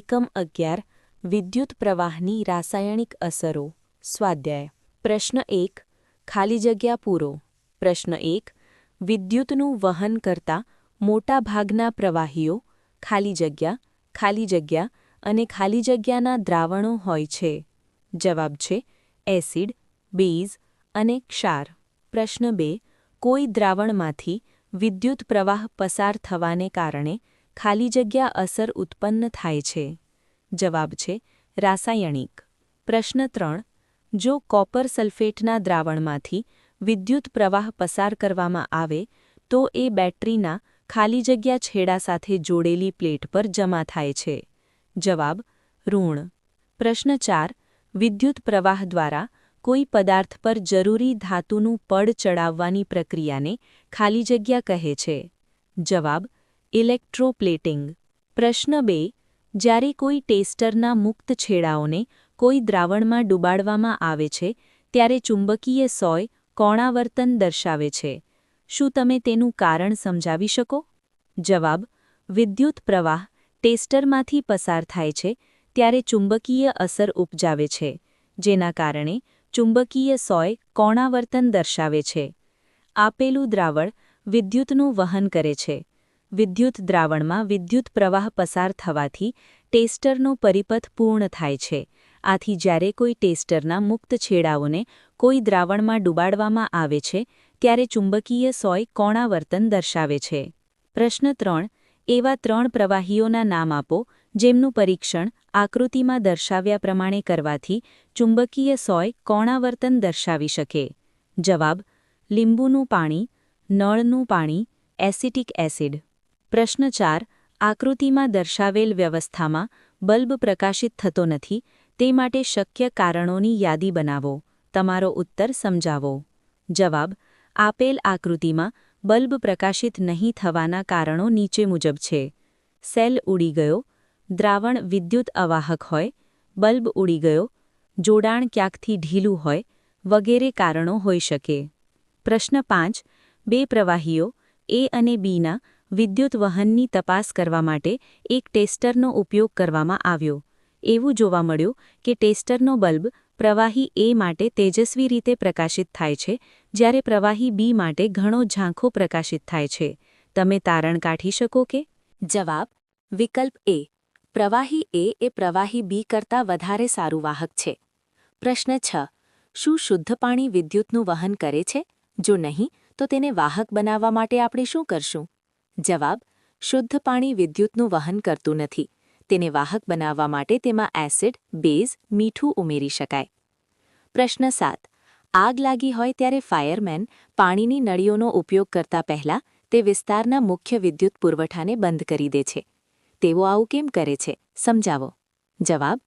એકમ 11 વિદ્યુત પ્રવાહની રાસાયણિક અસરો સ્વાધ્યાય પ્રશ્ન 1 ખાલી જગ્યા પૂરો પ્રશ્ન 1 વિદ્યુતનું વહન કરતા મોટા ભાગના પ્રવાહીઓ ખાલી જગ્યા અને ખાલી જગ્યાના દ્રાવણો હોય છે જવાબ છે એસિડ બેઝ અને ક્ષાર પ્રશ્ન 2 કોઈ દ્રાવણમાંથી વિદ્યુત પ્રવાહ પસાર થવાને કારણે ખાલી જગ્યા અસર ઉત્પન્ન થાય છે જવાબ છે રાસાયણિક પ્રશ્ન 3 જો કોપર સલ્ફેટના દ્રાવણમાંથી વિદ્યુત પ્રવાહ પસાર કરવામાં આવે તો એ બેટરીના ખાલી જગ્યા છેડા સાથે જોડેલી પ્લેટ પર જમા થાય છે જવાબ ઋણ પ્રશ્ન 4 વિદ્યુત પ્રવાહ દ્વારા કોઈ પદાર્થ પર જરૂરી ધાતુનું પડ ચડાવવાની પ્રક્રિયાને ખાલી જગ્યા કહે છે જવાબ ઇલેક્ટ્રોપ્લેટિંગ પ્રશ્ન 2 જ્યારે કોઈ ટેસ્ટરના મુક્ત છેડાઓને કોઈ દ્રાવણમાં ડૂબાડવામાં આવે છે ત્યારે ચુંબકીય સોય કોણાવર્તન દર્શાવે છે શું તમે તેનું કારણ સમજાવી શકો જવાબ વિદ્યુત પ્રવાહ ટેસ્ટરમાંથી પસાર થાય છે ત્યારે ચુંબકીય અસર ઉપજાવે છે જેના કારણે ચુંબકીય સોય કોણાવર્તન દર્શાવે છે આપેલું દ્રાવણ વિદ્યુતનું વહન કરે છે વિદ્યુત દ્રાવણમાં વિદ્યુત પ્રવાહ પસાર થવાથી ટેસ્ટરનો પરિપથ પૂર્ણ થાય છે આથી જ્યારે કોઈ ટેસ્ટરના મુક્ત છેડાઓને કોઈ દ્રાવણમાં ડૂબાડવામાં આવે છે ત્યારે ચુંબકીય સોય કોણાવર્તન દર્શાવે છે પ્રશ્ન 3 એવા 3 પ્રવાહીઓના નામ આપો જેમનું પરીક્ષણ આકૃતિમાં દર્શાવ્યા પ્રમાણે કરવાથી ચુંબકીય સોય કોણાવર્તન દર્શાવી શકે જવાબ લીંબુનું પાણી નળનું પાણી એસિટિક એસિડ પ્રશ્ન 4 આકૃતિમાં દર્શાવેલ વ્યવસ્થામાં બલ્બ પ્રકાશિત થતો નથી તે માટે શક્ય કારણોની યાદી બનાવો તમારો ઉત્તર સમજાવો જવાબ આપેલ આકૃતિમાં બલ્બ પ્રકાશિત નહીં થવાના કારણો નીચે મુજબ છે સેલ ઉડી ગયો દ્રાવણ વિદ્યુત અવાહક હોય બલ્બ ઉડી ગયો જોડાણ ક્યાંકથી ઢીલું હોય વગેરે કારણો હોઈ શકે પ્રશ્ન 5 બે પ્રવાહીઓ એ અને બીના વિદ્યુત વહનની તપાસ કરવા માટે એક ટેસ્ટરનો ઉપયોગ કરવામાં આવ્યો એવું જોવા મળ્યું કે ટેસ્ટરનો બલ્બ પ્રવાહી એ માટે તેજસ્વી રીતે પ્રકાશિત થાય છે જ્યારે પ્રવાહી બી માટે ઘણો ઝાંખો પ્રકાશિત થાય છે તમે તારણ કાઢી શકો કે જવાબ વિકલ્પ એ પ્રવાહી એ પ્રવાહી બી કરતાં વધારે સારું વાહક છે પ્રશ્ન 6 શું શુદ્ધ પાણી વિદ્યુતનું વહન કરે છે જો નહીં તો તેને વાહક બનાવવા માટે આપણે શું કરશું જવાબ શુદ્ધ પાણી વિદ્યુતનું વહન કરતું નથી તેને વાહક બનાવવા માટે તેમાં એસિડ બેઝ મીઠું ઉમેરી શકાય પ્રશ્ન 7 આગ લાગી હોય ત્યારે ફાયરમેન પાણીની નળીઓનો ઉપયોગ કરતા પહેલા તે વિસ્તારના મુખ્ય વિદ્યુત પુરવઠાને બંધ કરી દે છે તેઓ આવું કેમ કરે છે સમજાવો જવાબ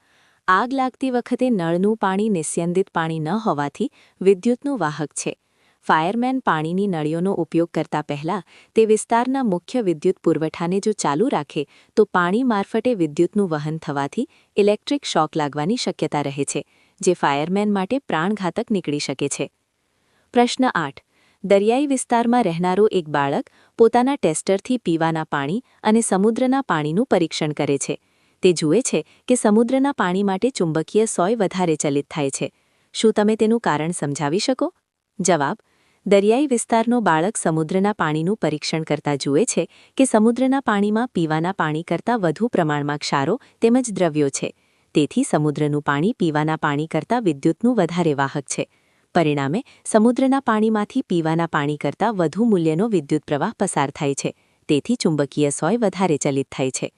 આગ લાગતી વખતે નળનું પાણી નિસ્યંદિત પાણી ન હોવાથી વિદ્યુતનું વાહક છે ફાયરમેન પાણીની નળીઓનો ઉપયોગ કરતા પહેલા તે વિસ્તારના મુખ્ય વિદ્યુત પુરવઠાને જો ચાલુ રાખે તો પાણી મારફતે વિદ્યુતનું વહન થવાથી ઇલેક્ટ્રિક શોક લાગવાની શક્યતા રહે છે જે ફાયરમેન માટે પ્રાણઘાતક નીકળી શકે છે પ્રશ્ન 8 દરિયાઈ વિસ્તારમાં રહેનારો એક બાળક પોતાના ટેસ્ટરથી પીવાના પાણી અને સમુદ્રના પાણીનું પરીક્ષણ કરે છે તે જુએ છે કે સમુદ્રના પાણી માટે ચુંબકીય સોય વધારે ચલિત થાય છે શું તમે તેનું કારણ સમજાવી શકો જવાબ દરિયાઈ વિસ્તારનો બાળક સમુદ્રના પાણીનું પરીક્ષણ કરતા જુએ છે કે સમુદ્રના પાણીમાં પીવાના પાણી કરતાં વધુ પ્રમાણમાં ક્ષારો તેમજ દ્રવ્યો છે તેથી સમુદ્રનું પાણી પીવાના પાણી કરતાં વિદ્યુતનું વધારે વાહક છે પરિણામે સમુદ્રના પાણીમાંથી પીવાના પાણી કરતાં વધુ મૂલ્યનો વિદ્યુત પ્રવાહ પસાર થાય છે તેથી ચુંબકીય સોય વધારે ચલિત થાય છે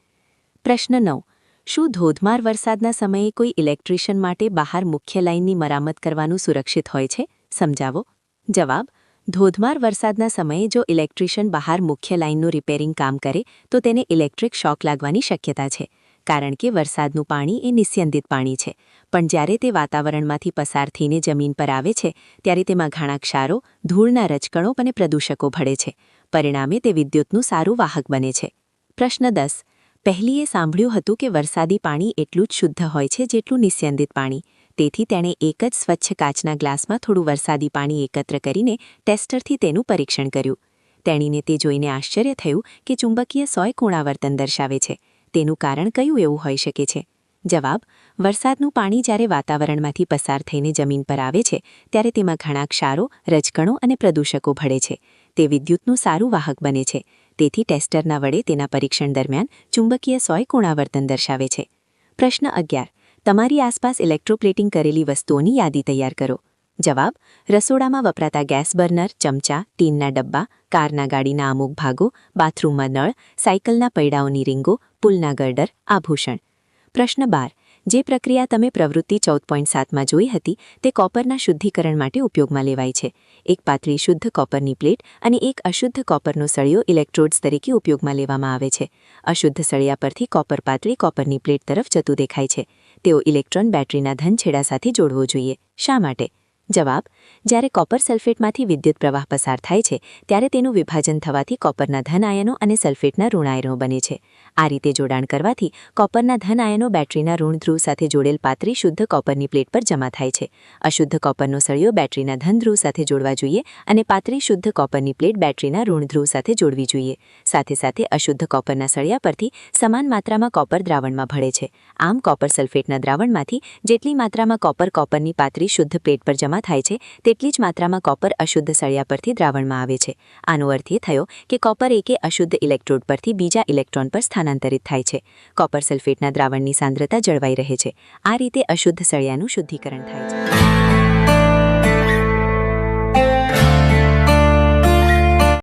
પ્રશ્ન 9 શું ધોધમાર વરસાદના સમયે કોઈ ઇલેક્ટ્રિશિયન માટે બહાર મુખ્ય લાઇનની મરામત કરવાનું સુરક્ષિત હોય છે સમજાવો જવાબ ધોધમાર વરસાદના સમયે જો ઇલેક્ટ્રિશિયન બહાર મુખ્ય લાઇનનું રિપેરિંગ કામ કરે તો તેને ઇલેક્ટ્રિક શોક લાગવાની શક્યતા છે કારણ કે વરસાદનું પાણી એ નિસ્યંદિત પાણી છે પણ જ્યારે તે વાતાવરણમાંથી પસાર થઈને જમીન પર આવે છે ત્યારે તેમાં ઘણા ક્ષારો ધૂળના રજકણો અને પ્રદૂષકો ભળે છે પરિણામે તે વિદ્યુતનું સારું વાહક બને છે પ્રશ્ન 10 પહેલીએ સાંભળ્યું હતું કે વરસાદી પાણી એટલું જ શુદ્ધ હોય છે જેટલું નિસ્યંદિત પાણી તેથી તેણે એક જ સ્વચ્છ કાચના ગ્લાસમાં થોડું વરસાદી પાણી એકત્ર કરીને ટેસ્ટરથી તેનું પરીક્ષણ કર્યું તેણીને તે જોઈને આશ્ચર્ય થયું કે ચુંબકીય સોય કોણાવર્તન દર્શાવે છે તેનું કારણ કયું એવું હોઈ શકે છે? જવાબ: વરસાદનું પાણી જ્યારે વાતાવરણમાંથી પસાર થઈને જમીન પર આવે છે ત્યારે તેમાં ઘણા ક્ષારો, રજકણો અને પ્રદૂષકો ભળે છે. તે વિદ્યુતનું સારું વાહક બને છે. તેથી ટેસ્ટરના વડે તેના પરીક્ષણ દરમિયાન ચુંબકીય સોયકોણાવર્તન દર્શાવે છે. પ્રશ્ન 11. તમારી આસપાસ ઇલેક્ટ્રોપ્લેટિંગ કરેલી વસ્તુઓની યાદી તૈયાર કરો. જવાબ: રસોડામાં વપરાતા ગેસ બર્નર, ચમચા, ટીનના ડબ્બા, કારના ગાડીના અમુક ભાગો, બાથરૂમમાં નળ, સાયકલના પૈડાઓની રીંગો, પુલના ગર્ડર, આભૂષણ. પ્રશ્ન 12. જે પ્રક્રિયા તમે પ્રવૃત્તિ 14.7માં જોઈ હતી તે કોપરના શુદ્ધિકરણ માટે ઉપયોગમાં લેવાય છે. એક પાતળી શુદ્ધ કોપરની પ્લેટ અને એક અશુદ્ધ કોપરનો સળિયો ઇલેક્ટ્રોડ્સ તરીકે ઉપયોગમાં લેવામાં આવે છે. અશુદ્ધ સળિયા પરથી કોપર પાતળી કોપરની પ્લેટ તરફ જતું દેખાય છે. તેઓ ઇલેક્ટ્રોન બેટરીના ધન છેડા સાથે જોડવો જોઈએ. શા માટે? જવાબ: જ્યારે કોપર સલ્ફેટમાંથી વિદ્યુત પ્રવાહ પસાર થાય છે ત્યારે તેનું વિભાજન થવાથી કોપરના ધન આયનો અને સલ્ફેટના ઋણ આયનો બને છે. આ રીતે જોડાણ કરવાથી કોપરના ધન આયનો બેટરીના ઋણ ધ્રુવ સાથે જોડેલ પાતળી શુદ્ધ કોપરની પ્લેટ પર જમા થાય છે. અશુદ્ધ કોપરનો સળિયો બેટરીના ધન ધ્રુવ સાથે જોડવા જોઈએ અને પાતળી શુદ્ધ કોપરની પ્લેટ બેટરીના ઋણ ધ્રુવ સાથે જોડવી જોઈએ. સાથે સાથે અશુદ્ધ કોપરના સળિયા પરથી સમાન માત્રામાં કોપર દ્રાવણમાં ભળે છે. આમ કોપર સલ્ફેટના દ્રાવણમાંથી જેટલી માત્રામાં કોપરની પાતળી શુદ્ધ પ્લેટ પર જમા થાય છે તેટલી જ માત્રામાં કોપર અશુદ્ધ સળિયા પરથી દ્રાવણમાં આવે છે. આનો અર્થ એ થયો કે કોપર એકે અશુદ્ધ ઇલેક્ટ્રોડ પરથી બીજા ઇલેક્ટ્રોન પર સ્થાનાંતરિત થાય છે. કોપર સલ્ફેટના દ્રાવણની સાંદ્રતા જળવાઈ રહે છે. આ રીતે અશુદ્ધ સળિયાનું શુદ્ધિકરણ થાય છે.